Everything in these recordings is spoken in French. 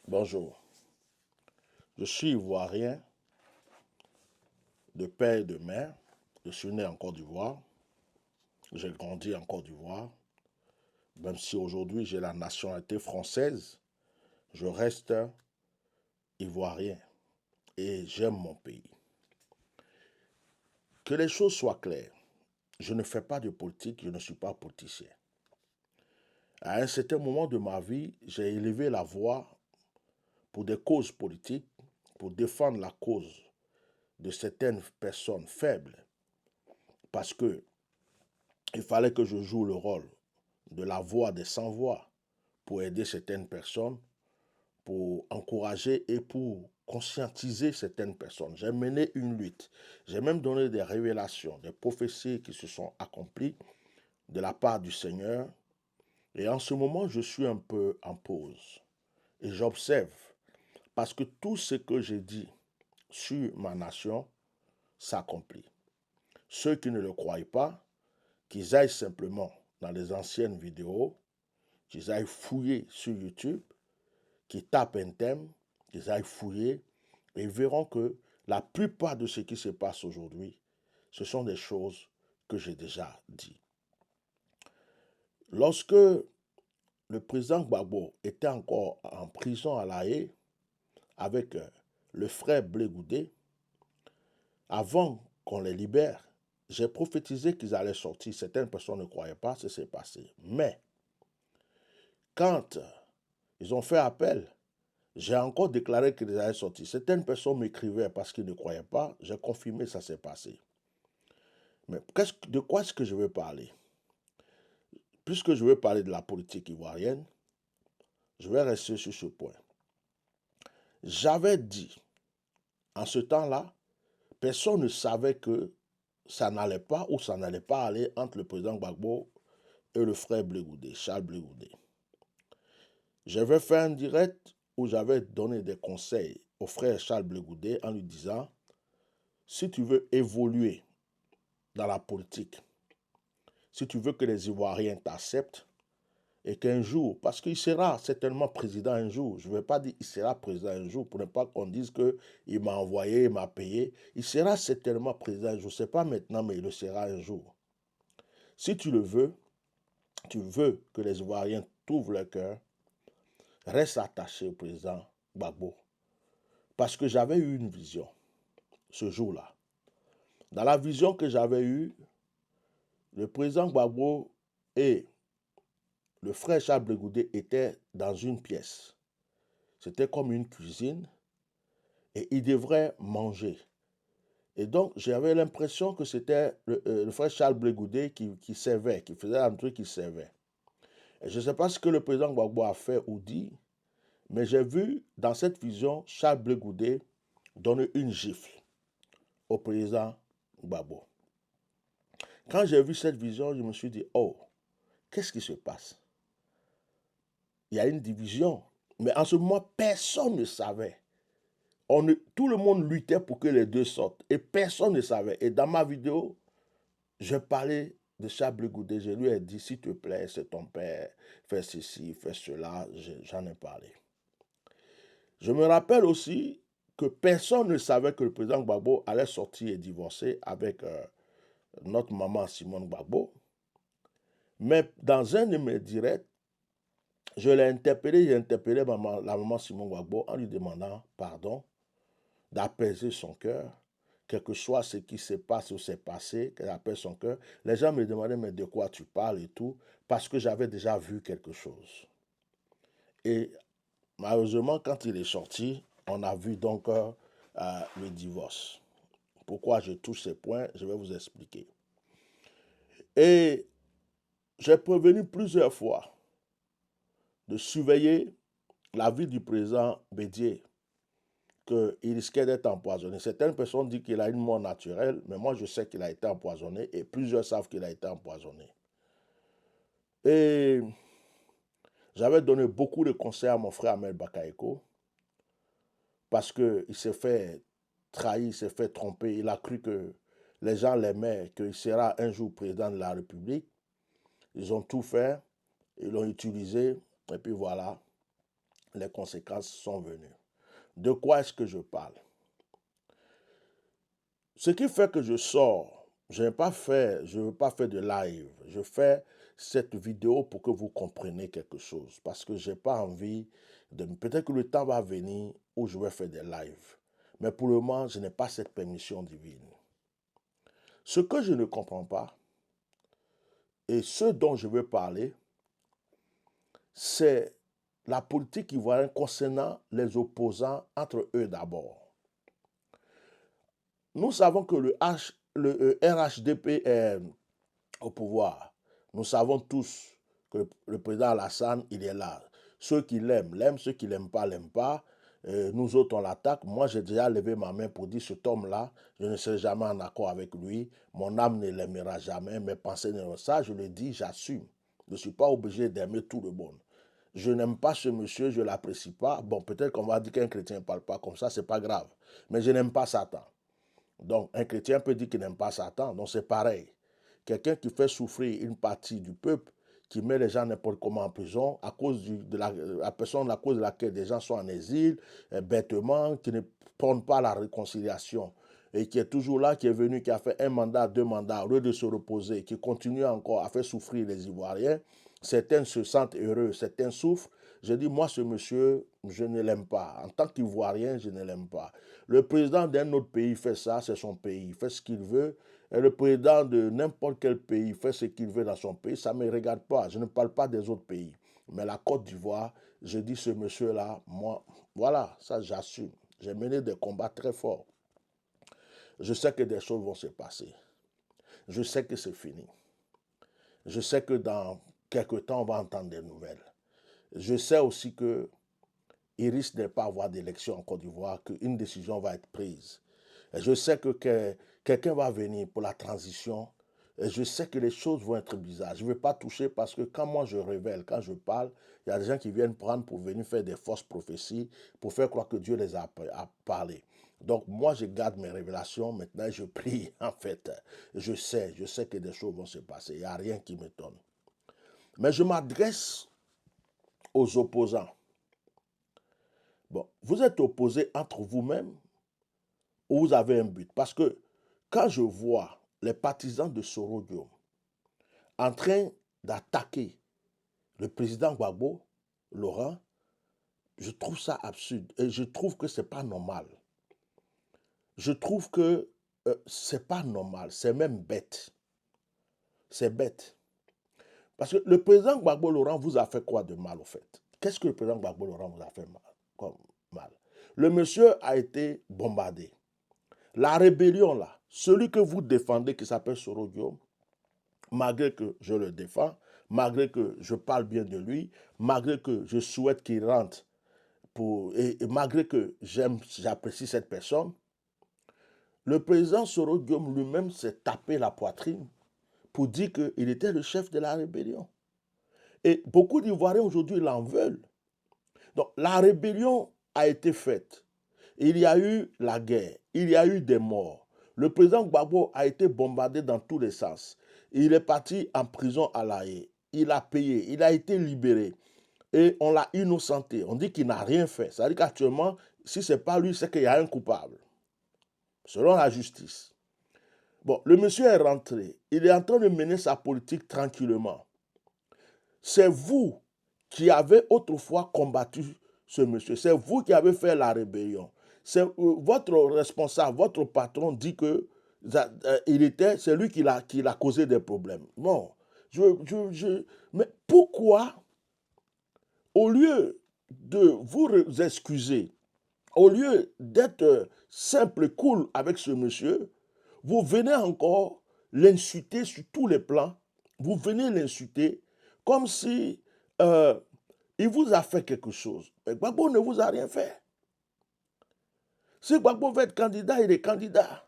Bonjour, je suis ivoirien de père et de mère. Je suis né en Côte d'Ivoire. J'ai grandi en Côte d'Ivoire. Même si aujourd'hui j'ai la nationalité française, je reste ivoirien et j'aime mon pays. Que les choses soient claires, je ne fais pas de politique, je ne suis pas politicien. À un certain moment de ma vie, j'ai élevé la voix pour des causes politiques, pour défendre la cause de certaines personnes faibles, parce que il fallait que je joue le rôle de la voix des sans-voix pour aider certaines personnes, pour encourager et pour conscientiser certaines personnes. J'ai mené une lutte. J'ai même donné des révélations, des prophéties qui se sont accomplies de la part du Seigneur. Et en ce moment, je suis un peu en pause. Et j'observe. Parce que tout ce que j'ai dit sur ma nation s'accomplit. Ceux qui ne le croient pas, qu'ils aillent simplement dans les anciennes vidéos, qu'ils aillent fouiller sur YouTube, qu'ils tapent un thème, qu'ils aillent fouiller, et ils verront que la plupart de ce qui se passe aujourd'hui, ce sont des choses que j'ai déjà dit. Lorsque le président Gbagbo était encore en prison à La Haye avec le frère Blé Goudé, avant qu'on les libère, j'ai prophétisé qu'ils allaient sortir. Certaines personnes ne croyaient pas ce qui s'est passé. Mais quand ils ont fait appel, j'ai encore déclaré qu'ils allaient sortir. Certaines personnes m'écrivaient parce qu'ils ne croyaient pas. J'ai confirmé que ça s'est passé. Mais de quoi est-ce que je veux parler? Puisque je veux parler de la politique ivoirienne, je vais rester sur ce point. J'avais dit, en ce temps-là, personne ne savait que ça n'allait pas ou ça n'allait pas aller entre le président Gbagbo et le frère Blé Goudé, Charles Blé Goudé. J'avais fait un direct où j'avais donné des conseils au frère Charles Blé Goudé en lui disant, si tu veux évoluer dans la politique, si tu veux que les Ivoiriens t'acceptent, et qu'un jour, parce qu'il sera certainement président un jour, je ne vais pas dire qu'il sera président un jour pour ne pas qu'on dise qu'il m'a envoyé, il m'a payé, il sera certainement président un jour, je ne sais pas maintenant, mais il le sera un jour. Si tu le veux, tu veux que les Ivoiriens t'ouvrent le cœur, reste attaché au président Gbagbo. Parce que j'avais eu une vision ce jour-là. Dans la vision que j'avais eue, le président Gbagbo et le frère Charles Blé Goudé étaient dans une pièce. C'était comme une cuisine et ils devraient manger. Et donc, j'avais l'impression que c'était le frère Charles Blé Goudé qui servait, qui faisait un truc qui servait. Et je ne sais pas ce que le président Gbagbo a fait ou dit, mais j'ai vu dans cette vision Charles Blé Goudé donner une gifle au président Gbagbo. Quand j'ai vu cette vision, je me suis dit, oh, qu'est-ce qui se passe? Il y a une division. Mais en ce moment, personne ne savait. Tout le monde luttait pour que les deux sortent. Et personne ne savait. Et dans ma vidéo, je parlais de Charles Blé Goudé. Je lui ai dit, s'il te plaît, c'est ton père, fais ceci, fais cela. J'en ai parlé. Je me rappelle aussi que personne ne savait que le président Gbagbo allait sortir et divorcer avec notre maman Simone Gbagbo. Mais dans un de mes directs, j'ai interpellé la maman Simone Gbagbo en lui demandant pardon, d'apaiser son cœur, quel que soit ce qui se passe ou s'est passé, qu'elle apaise son cœur. Les gens me demandaient, mais de quoi tu parles et tout, parce que j'avais déjà vu quelque chose. Et malheureusement, quand il est sorti, on a vu donc le divorce. Pourquoi je touche ces points, je vais vous expliquer. Et j'ai prévenu plusieurs fois de surveiller la vie du président Bédié, qu'il risquait d'être empoisonné. Certaines personnes disent qu'il a une mort naturelle, mais moi je sais qu'il a été empoisonné et plusieurs savent qu'il a été empoisonné. Et j'avais donné beaucoup de conseils à mon frère Ahmed Bakayoko parce qu'il s'est fait trahir, il s'est fait tromper. Il a cru que les gens l'aimaient, qu'il sera un jour président de la République. Ils ont tout fait, ils l'ont utilisé et puis voilà. les conséquences sont venues. De quoi est-ce que je parle? Ce qui fait que je sors, je ne veux pas faire de live. Je fais cette vidéo pour que vous compreniez quelque chose. Parce que je n'ai pas envie de... Peut-être que le temps va venir où je vais faire des lives. Mais pour le moment, je n'ai pas cette permission divine. Ce que je ne comprends pas, et ce dont je veux parler, c'est la politique ivoirienne concernant les opposants entre eux d'abord. Nous savons que le RHDP est au pouvoir. Nous savons tous que le président Alassane, il est là. Ceux qui l'aiment, l'aiment. Ceux qui ne l'aiment pas, l'aiment pas. Nous autres, on l'attaque. Moi, j'ai déjà levé ma main pour dire cet homme-là, je ne serai jamais en accord avec lui. Mon âme ne l'aimera jamais. Mes pensées ne ça, je le dis, j'assume. Je ne suis pas obligé d'aimer tout le monde. Je n'aime pas ce monsieur, je ne l'apprécie pas. Bon, peut-être qu'on va dire qu'un chrétien ne parle pas comme ça, ce n'est pas grave. Mais je n'aime pas Satan. Donc, un chrétien peut dire qu'il n'aime pas Satan. Donc, c'est pareil. Quelqu'un qui fait souffrir une partie du peuple, qui met les gens n'importe comment en prison, à cause de la personne à cause de laquelle des gens sont en exil, bêtement, qui ne prône pas la réconciliation, et qui est toujours là, qui est venu, qui a fait un mandat, 2 mandats, au lieu de se reposer, qui continue encore à faire souffrir les Ivoiriens. Certains se sentent heureux, certains souffrent. Je dis, moi, ce monsieur, je ne l'aime pas. En tant qu'Ivoirien, je ne l'aime pas. Le président d'un autre pays fait ça, c'est son pays. Il fait ce qu'il veut. Et le président de n'importe quel pays fait ce qu'il veut dans son pays. Ça ne me regarde pas. Je ne parle pas des autres pays. Mais la Côte d'Ivoire, je dis, ce monsieur-là, moi, voilà, ça j'assume. J'ai mené des combats très forts. Je sais que des choses vont se passer. Je sais que c'est fini. Je sais que dans quelques temps, on va entendre des nouvelles. Je sais aussi qu'il risque de ne pas avoir d'élection en Côte d'Ivoire, qu'une décision va être prise. Et je sais que quelqu'un va venir pour la transition. Et je sais que les choses vont être bizarres. Je ne vais pas toucher parce que quand moi je révèle, quand je parle, il y a des gens qui viennent prendre pour venir faire des fausses prophéties, pour faire croire que Dieu les a parlé. Donc moi je garde mes révélations, maintenant je prie en fait. Je sais que des choses vont se passer, il n'y a rien qui m'étonne. Mais je m'adresse aux opposants. Bon, vous êtes opposés entre vous-même ou vous avez un but. Parce que quand je vois les partisans de Soro Diom en train d'attaquer le président Gbagbo, Laurent, je trouve ça absurde et je trouve que ce n'est pas normal. Je trouve que ce n'est pas normal, c'est même bête. C'est bête. Parce que le président Gbagbo Laurent vous a fait quoi de mal au fait? Qu'est-ce que le président Gbagbo Laurent vous a fait mal? Le monsieur a été bombardé. La rébellion là, celui que vous défendez qui s'appelle Soro Diom, malgré que je le défends, malgré que je parle bien de lui, malgré que je souhaite qu'il rentre, et malgré que j'apprécie cette personne, le président Soro Diom lui-même s'est tapé la poitrine pour dire qu'il était le chef de la rébellion. Et beaucoup d'Ivoiriens aujourd'hui l'en veulent. Donc la rébellion a été faite. Il y a eu la guerre, il y a eu des morts. Le président Gbagbo a été bombardé dans tous les sens. Il est parti en prison à La Haye. Il a payé, il a été libéré. Et on l'a innocenté. On dit qu'il n'a rien fait. C'est-à-dire qu'actuellement, si ce n'est pas lui, c'est qu'il y a un coupable. Selon la justice. Bon, le monsieur est rentré. Il est en train de mener sa politique tranquillement. C'est vous qui avez autrefois combattu ce monsieur. C'est vous qui avez fait la rébellion. C'est votre responsable, votre patron dit que c'est lui qui l'a causé des problèmes. Non. Mais pourquoi, au lieu de vous excuser, au lieu d'être simple et cool avec ce monsieur, vous venez encore l'insulter sur tous les plans. Vous venez l'insulter comme si il vous a fait quelque chose. Mais Gbagbo ne vous a rien fait. Si Gbagbo veut être candidat, il est candidat.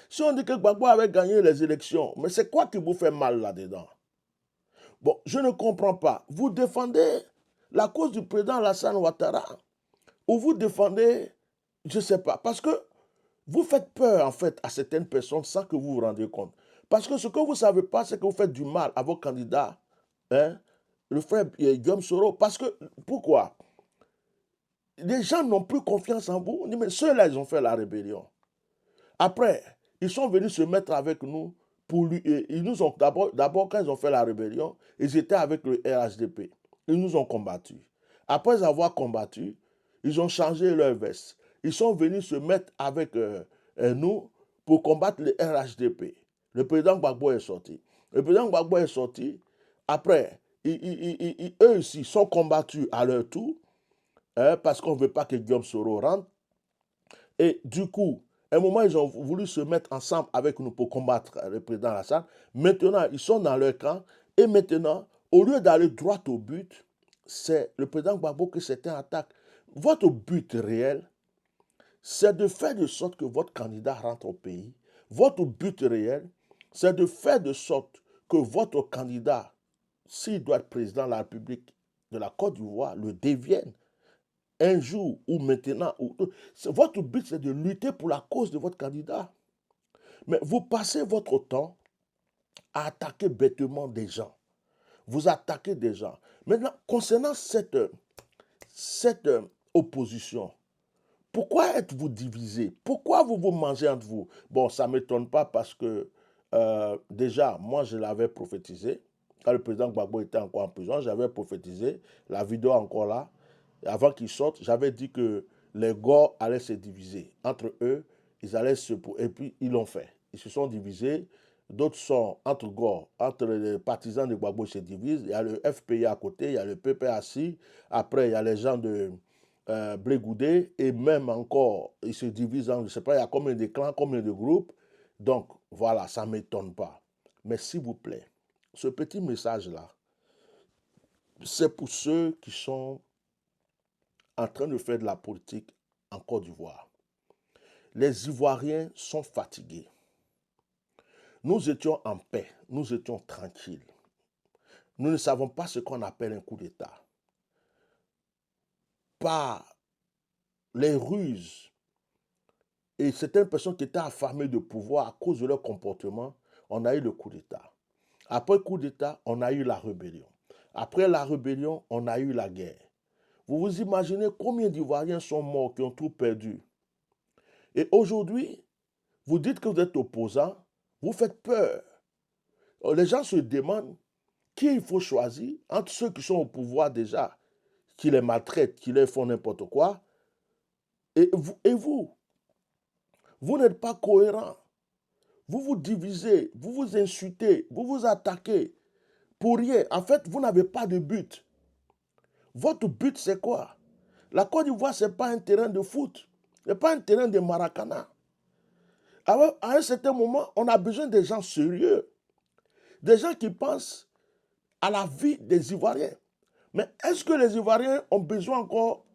Si on dit que Gbagbo avait gagné les élections, mais c'est quoi qui vous fait mal là-dedans? Bon, je ne comprends pas. Vous défendez la cause du président Alassane Ouattara ou vous défendez, je ne sais pas, parce que vous faites peur en fait à certaines personnes sans que vous vous rendiez compte. Parce que ce que vous ne savez pas, c'est que vous faites du mal à vos candidats, hein, le frère Guillaume Soro. Parce que, pourquoi? les gens n'ont plus confiance en vous. On dit, mais ceux-là, ils ont fait la rébellion. Après, ils sont venus se mettre avec nous pour lui. Ils nous ont d'abord, quand ils ont fait la rébellion, ils étaient avec le RHDP. Ils nous ont combattus. Après avoir combattu, ils ont changé leur veste. Ils sont venus se mettre avec nous pour combattre le RHDP. Le président Gbagbo est sorti. Le président Gbagbo est sorti. Après, eux aussi sont combattus à leur tour, parce qu'on ne veut pas que Guillaume Soro rentre. Et du coup, à un moment, ils ont voulu se mettre ensemble avec nous pour combattre le président Alassane. Maintenant, ils sont dans leur camp. Et maintenant, au lieu d'aller droit au but, c'est le président Gbagbo qui s'était attaqué. Votre but réel, c'est de faire de sorte que votre candidat rentre au pays. Votre but réel, c'est de faire de sorte que votre candidat, s'il doit être président de la République de la Côte d'Ivoire, le devienne un jour ou maintenant. Votre but, c'est de lutter pour la cause de votre candidat. Mais vous passez votre temps à attaquer bêtement des gens. Vous attaquez des gens. Maintenant, concernant cette opposition, pourquoi êtes-vous divisé? Pourquoi vous vous mangez entre vous? Bon, ça ne m'étonne pas parce que déjà, moi, je l'avais prophétisé. Quand le président Gbagbo était encore en prison, j'avais prophétisé. La vidéo encore là. Et avant qu'il sorte, j'avais dit que les Gors allaient se diviser. Entre eux, ils allaient se... Et puis, ils l'ont fait. Ils se sont divisés. D'autres sont entre Gors, entre les partisans de Gbagbo se divisent. Il y a le FPI à côté, il y a le PPAC. Après, il y a les gens de Blé Goudé. Et même encore, ils se divisent en, je ne sais pas, il y a combien de clans, combien de groupes. Donc, voilà, ça ne m'étonne pas. Mais s'il vous plaît, ce petit message-là, c'est pour ceux qui sont en train de faire de la politique en Côte d'Ivoire. Les Ivoiriens sont fatigués. Nous étions en paix, nous étions tranquilles. Nous ne savons pas ce qu'on appelle un coup d'État. Par les ruses et certaines personnes qui étaient affamées de pouvoir à cause de leur comportement, on a eu le coup d'État. Après le coup d'État, on a eu la rébellion. Après la rébellion, on a eu la guerre. Vous vous imaginez combien d'Ivoiriens sont morts, qui ont tout perdu. Et aujourd'hui, vous dites que vous êtes opposant, vous faites peur. Les gens se demandent qui il faut choisir entre ceux qui sont au pouvoir déjà, qui les maltraitent, qui leur font n'importe quoi, et vous. Vous n'êtes pas cohérent. Vous vous divisez, vous vous insultez, vous vous attaquez pour rien. En fait, vous n'avez pas de but. Votre but, c'est quoi? La Côte d'Ivoire, ce n'est pas un terrain de foot. Ce n'est pas un terrain de maracana. Alors, à un certain moment, on a besoin des gens sérieux. Des gens qui pensent à la vie des Ivoiriens. Mais est-ce que les Ivoiriens ont besoin encore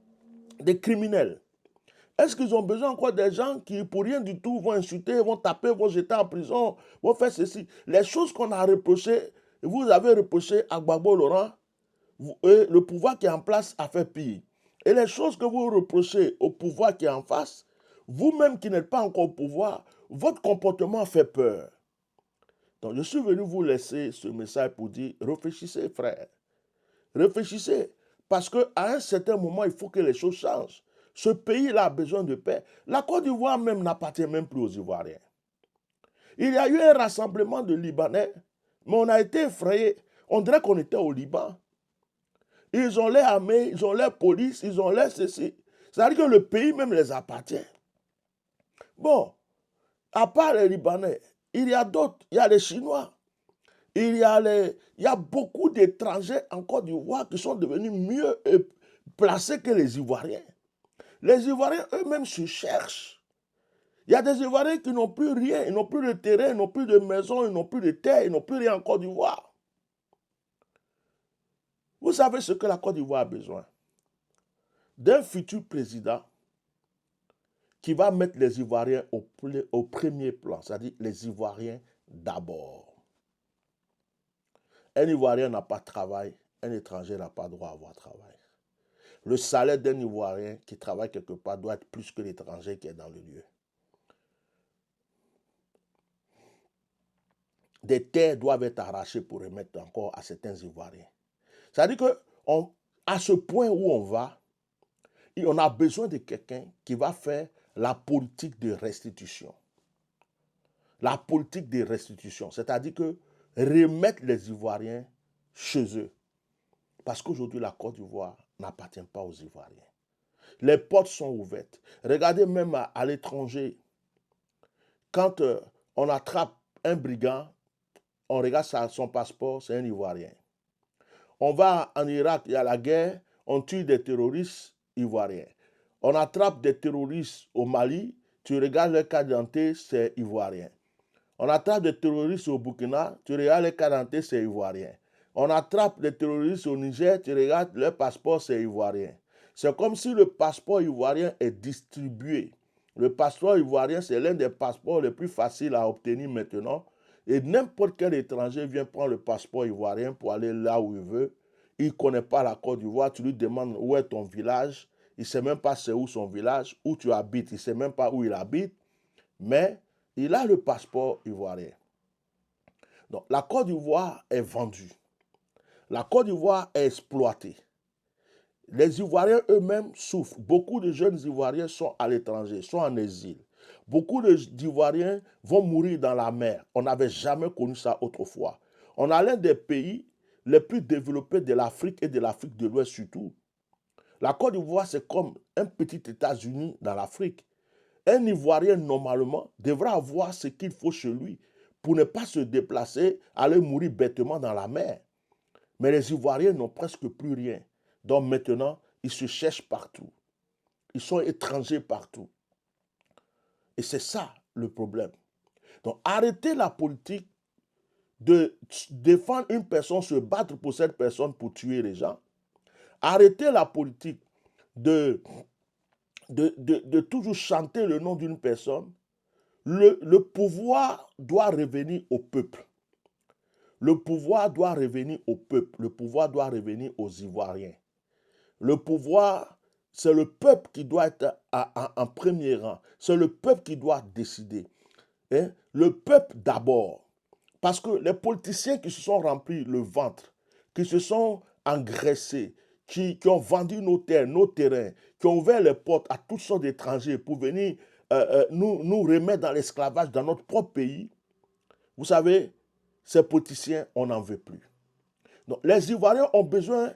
des criminels? Est-ce qu'ils ont besoin encore des gens qui, pour rien du tout, vont insulter, vont taper, vont jeter en prison, vont faire ceci? Les choses qu'on a reprochées, vous avez reproché à Gbagbo Laurent, et le pouvoir qui est en place a fait pire. Et les choses que vous reprochez au pouvoir qui est en face, vous-même qui n'êtes pas encore au pouvoir, votre comportement fait peur. Donc je suis venu vous laisser ce message pour dire, réfléchissez frère, réfléchissez. Parce qu'à un certain moment, il faut que les choses changent. Ce pays-là a besoin de paix. La Côte d'Ivoire même n'appartient même plus aux Ivoiriens. Il y a eu un rassemblement de Libanais, mais on a été effrayés. On dirait qu'on était au Liban. Ils ont leur armée, ils ont leur police, ils ont leur ceci. C'est-à-dire que le pays même les appartient. Bon, à part les Libanais, il y a d'autres. Il y a les Chinois. Il y a beaucoup d'étrangers en Côte d'Ivoire qui sont devenus mieux placés que les Ivoiriens. Les Ivoiriens eux-mêmes se cherchent. Il y a des Ivoiriens qui n'ont plus rien, ils n'ont plus de terrain, ils n'ont plus de maison, ils n'ont plus de terre, ils n'ont plus rien en Côte d'Ivoire. Vous savez ce que la Côte d'Ivoire a besoin? D'un futur président qui va mettre les Ivoiriens au premier plan, c'est-à-dire les Ivoiriens d'abord. Un Ivoirien n'a pas de travail, un étranger n'a pas droit à avoir travail. Le salaire d'un Ivoirien qui travaille quelque part doit être plus que l'étranger qui est dans le lieu. Des terres doivent être arrachées pour remettre encore à certains Ivoiriens. C'est-à-dire qu'à ce point où on va, Et on a besoin de quelqu'un qui va faire la politique de restitution. La politique de restitution, c'est-à-dire que remettre les Ivoiriens chez eux. Parce qu'aujourd'hui, la Côte d'Ivoire n'appartient pas aux Ivoiriens. Les portes sont ouvertes. Regardez même à l'étranger, quand on attrape un brigand, on regarde son passeport, c'est un Ivoirien. On va en Irak, il y a la guerre, on tue des terroristes ivoiriens. On attrape des terroristes au Mali, tu regardes leur carte d'identité, c'est ivoirien. On attrape des terroristes au Burkina, tu regardes leur carte d'identité, c'est ivoirien. On attrape des terroristes au Niger, tu regardes leur passeport, c'est ivoirien. C'est comme si le passeport ivoirien est distribué. Le passeport ivoirien, c'est l'un des passeports les plus faciles à obtenir maintenant. Et n'importe quel étranger vient prendre le passeport ivoirien pour aller là où il veut. Il ne connaît pas la Côte d'Ivoire. Tu lui demandes où est ton village. Il ne sait même pas c'est où son village, où tu habites. Il ne sait même pas où il habite. Mais il a le passeport ivoirien. Donc la Côte d'Ivoire est vendue. La Côte d'Ivoire est exploitée. Les Ivoiriens eux-mêmes souffrent. Beaucoup de jeunes Ivoiriens sont à l'étranger, sont en exil. Beaucoup d'Ivoiriens vont mourir dans la mer. On n'avait jamais connu ça autrefois. On a l'un des pays les plus développés de l'Afrique et de l'Afrique de l'Ouest surtout. La Côte d'Ivoire, c'est comme un petit États-Unis dans l'Afrique. Un Ivoirien, normalement, devra avoir ce qu'il faut chez lui pour ne pas se déplacer, aller mourir bêtement dans la mer. Mais les Ivoiriens n'ont presque plus rien. Donc maintenant, ils se cherchent partout. Ils sont étrangers partout. Et c'est ça le problème. Donc arrêtez la politique de défendre une personne, se battre pour cette personne pour tuer les gens. Arrêtez la politique de toujours chanter le nom d'une personne. Le pouvoir doit revenir au peuple. Le pouvoir doit revenir au peuple. Le pouvoir doit revenir aux Ivoiriens. Le pouvoir, c'est le peuple qui doit être en premier rang. C'est le peuple qui doit décider. Hein? Le peuple d'abord. Parce que les politiciens qui se sont remplis le ventre, qui se sont engraissés, qui ont vendu nos terres, nos terrains, qui ont ouvert les portes à toutes sortes d'étrangers pour venir nous remettre dans l'esclavage dans notre propre pays, vous savez, ces politiciens, on n'en veut plus. Donc, les Ivoiriens ont besoin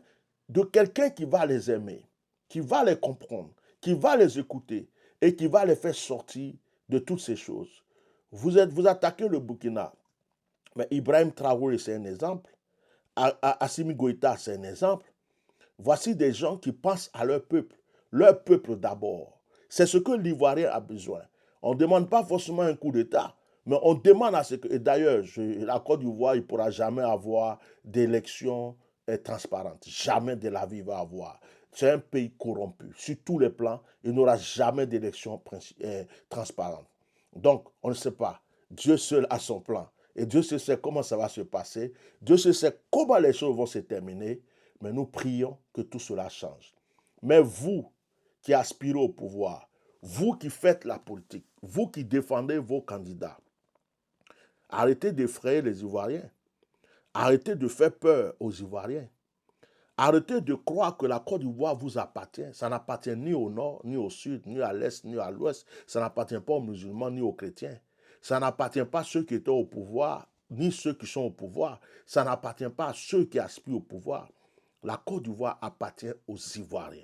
de quelqu'un qui va les aimer, qui va les comprendre, qui va les écouter et qui va les faire sortir de toutes ces choses. Vous attaquez le Burkina, mais Ibrahim Traoré, c'est un exemple. Assimi Goïta, c'est un exemple. Voici des gens qui pensent à leur peuple d'abord. C'est ce que l'Ivoirien a besoin. On ne demande pas forcément un coup d'État, mais on demande à ce que... Et d'ailleurs, la Côte d'Ivoire, il ne pourra jamais avoir d'élections transparentes. Jamais de la vie il va avoir. C'est un pays corrompu. Sur tous les plans, il n'aura jamais d'élections transparentes. Donc, on ne sait pas. Dieu seul a son plan. Et Dieu seul sait comment ça va se passer. Dieu seul sait comment les choses vont se terminer. Mais nous prions que tout cela change. Mais vous qui aspirez au pouvoir, vous qui faites la politique, vous qui défendez vos candidats, arrêtez d'effrayer les Ivoiriens. Arrêtez de faire peur aux Ivoiriens. Arrêtez de croire que la Côte d'Ivoire vous appartient. Ça n'appartient ni au nord, ni au sud, ni à l'est, ni à l'ouest. Ça n'appartient pas aux musulmans, ni aux chrétiens. Ça n'appartient pas à ceux qui étaient au pouvoir, ni ceux qui sont au pouvoir. Ça n'appartient pas à ceux qui aspirent au pouvoir. La Côte d'Ivoire appartient aux Ivoiriens.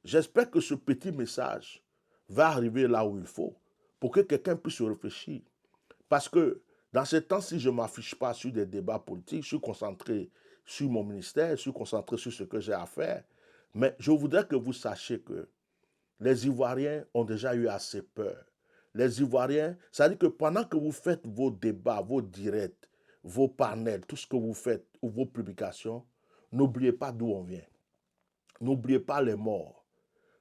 J'espère que ce petit message va arriver là où il faut pour que quelqu'un puisse réfléchir. Parce que dans ces temps-ci, je ne m'affiche pas sur des débats politiques, je suis concentré sur mon ministère, je suis concentré sur ce que j'ai à faire. Mais je voudrais que vous sachiez que les Ivoiriens ont déjà eu assez peur. Les Ivoiriens, ça veut dire que pendant que vous faites vos débats, vos directs, vos panels, tout ce que vous faites, ou vos publications, n'oubliez pas d'où on vient. N'oubliez pas les morts.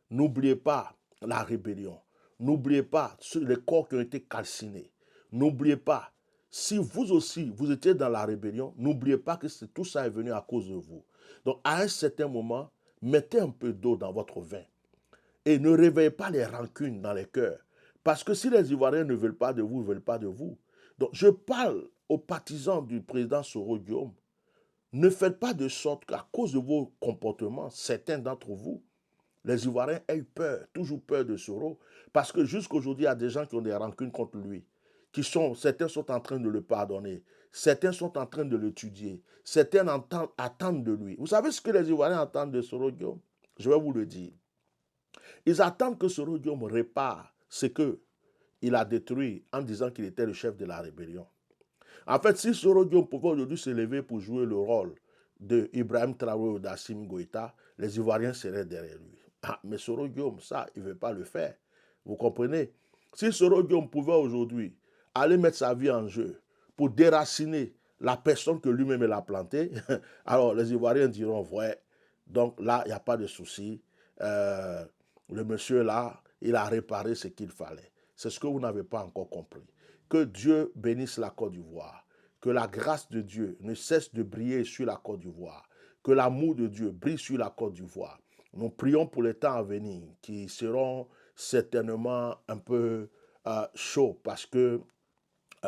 N'oubliez pas la rébellion. N'oubliez pas les corps qui ont été calcinés. N'oubliez pas, si vous aussi, vous étiez dans la rébellion, n'oubliez pas que tout ça est venu à cause de vous. Donc, à un certain moment, mettez un peu d'eau dans votre vin. Et ne réveillez pas les rancunes dans les cœurs. Parce que si les Ivoiriens ne veulent pas de vous, ils ne veulent pas de vous. Donc, je parle aux partisans du président Soro Guillaume. Ne faites pas de sorte qu'à cause de vos comportements, certains d'entre vous les Ivoiriens aient peur, toujours peur de Soro, parce que jusqu'aujourd'hui, il y a des gens qui ont des rancunes contre lui, certains sont en train de le pardonner, certains sont en train de l'étudier, certains attendent de lui. Vous savez ce que les Ivoiriens attendent de Soro Guillaume? Je vais vous le dire. Ils attendent que Soro Guillaume répare ce qu'il a détruit en disant qu'il était le chef de la rébellion. En fait, si Soro Guillaume pouvait aujourd'hui se lever pour jouer le rôle de Ibrahim Traoré ou d'Assimi Goïta, les Ivoiriens seraient derrière lui. Ah, mais Soro Guillaume, ça, il ne veut pas le faire. Vous comprenez? Si Soro Guillaume pouvait aujourd'hui aller mettre sa vie en jeu pour déraciner la personne que lui-même a plantée, alors les Ivoiriens diront, ouais, donc là, il n'y a pas de souci. Le monsieur là, il a réparé ce qu'il fallait. C'est ce que vous n'avez pas encore compris. Que Dieu bénisse la Côte d'Ivoire. Que la grâce de Dieu ne cesse de briller sur la Côte d'Ivoire. Que l'amour de Dieu brille sur la Côte d'Ivoire. Nous prions pour les temps à venir qui seront certainement un peu chauds parce que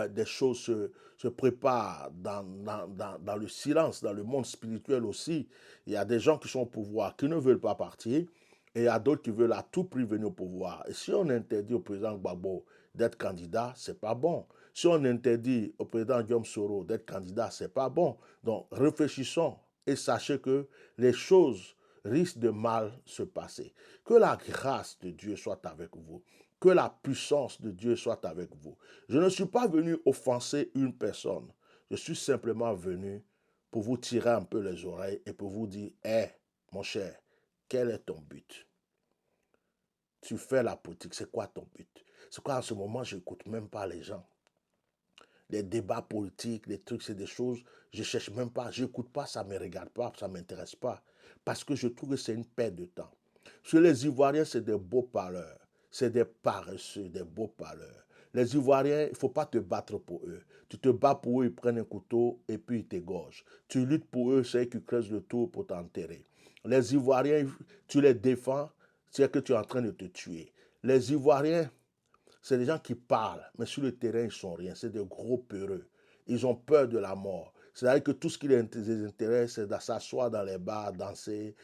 des choses se préparent dans le silence, dans le monde spirituel aussi. Il y a des gens qui sont au pouvoir qui ne veulent pas partir et il y a d'autres qui veulent à tout prix venir au pouvoir. Et si on interdit au président Gbagbo d'être candidat, c'est pas bon. Si on interdit au président Guillaume Soro d'être candidat, c'est pas bon. Donc réfléchissons et sachez que les choses risquent de mal se passer. Que la grâce de Dieu soit avec vous. Que la puissance de Dieu soit avec vous. Je ne suis pas venu offenser une personne. Je suis simplement venu pour vous tirer un peu les oreilles et pour vous dire, hé, mon cher, quel est ton but? Tu fais la politique, c'est quoi ton but? C'est quoi en ce moment, je n'écoute même pas les gens. Les débats politiques, les trucs, c'est des choses, je ne cherche même pas, je n'écoute pas, ça ne me regarde pas, ça ne m'intéresse pas. Parce que je trouve que c'est une perte de temps. Sur les Ivoiriens, c'est des beaux parleurs. C'est des paresseux, des beaux parleurs. Les Ivoiriens, il ne faut pas te battre pour eux. Tu te bats pour eux, ils prennent un couteau et puis ils t'égorgent. Tu luttes pour eux, c'est eux qui creusent le tour pour t'enterrer. Les Ivoiriens, tu les défends, c'est que tu es en train de te tuer. Les Ivoiriens, c'est des gens qui parlent, mais sur le terrain, ils ne sont rien. C'est des gros peureux. Ils ont peur de la mort. C'est-à-dire que tout ce qui les intéresse, c'est de s'asseoir dans les bars, danser,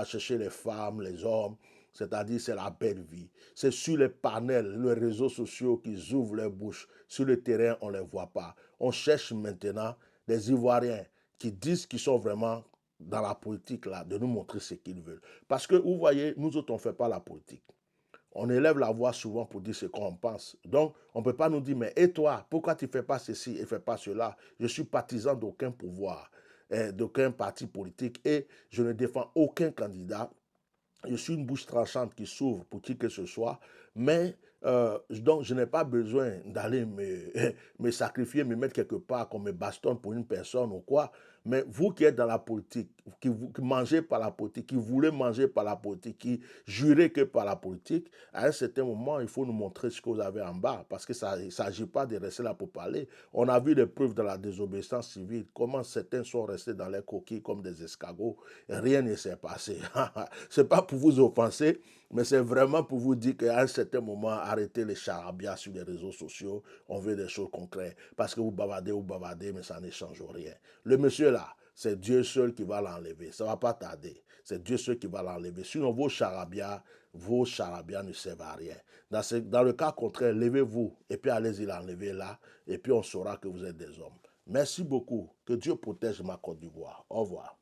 chercher les femmes, les hommes. C'est-à-dire, c'est la belle vie. C'est sur les panels, les réseaux sociaux qu'ils ouvrent leur bouche. Sur le terrain, on ne les voit pas. On cherche maintenant des Ivoiriens qui disent qu'ils sont vraiment dans la politique, là, de nous montrer ce qu'ils veulent. Parce que, vous voyez, nous autres, on ne fait pas la politique. On élève la voix souvent pour dire ce qu'on pense. Donc, on ne peut pas nous dire, mais et toi, pourquoi tu ne fais pas ceci et ne fais pas cela? Je suis partisan d'aucun pouvoir, d'aucun parti politique et je ne défends aucun candidat. Je suis une bouche tranchante qui s'ouvre pour qui que ce soit, mais donc je n'ai pas besoin d'aller me sacrifier, me mettre quelque part, qu'on me bastonne pour une personne ou quoi. Mais vous qui êtes dans la politique, qui mangez par la politique, qui voulez manger par la politique, qui jurez que par la politique, à un certain moment, il faut nous montrer ce que vous avez en bas, parce que ça ne s'agit pas de rester là pour parler. On a vu des preuves de la désobéissance civile, comment certains sont restés dans les coquilles comme des escargots, et rien ne s'est passé. C'est pas pour vous offenser, mais c'est vraiment pour vous dire qu'à un certain moment, arrêtez les charabia sur les réseaux sociaux, on veut des choses concrètes, parce que vous bavardez, mais ça ne change rien. Le monsieur là, c'est Dieu seul qui va l'enlever, ça ne va pas tarder, c'est Dieu seul qui va l'enlever. Sinon, vos charabia ne servent à rien. Dans le cas contraire, levez-vous, et puis allez-y l'enlever là, et puis on saura que vous êtes des hommes. Merci beaucoup, que Dieu protège ma Côte d'Ivoire. Au revoir.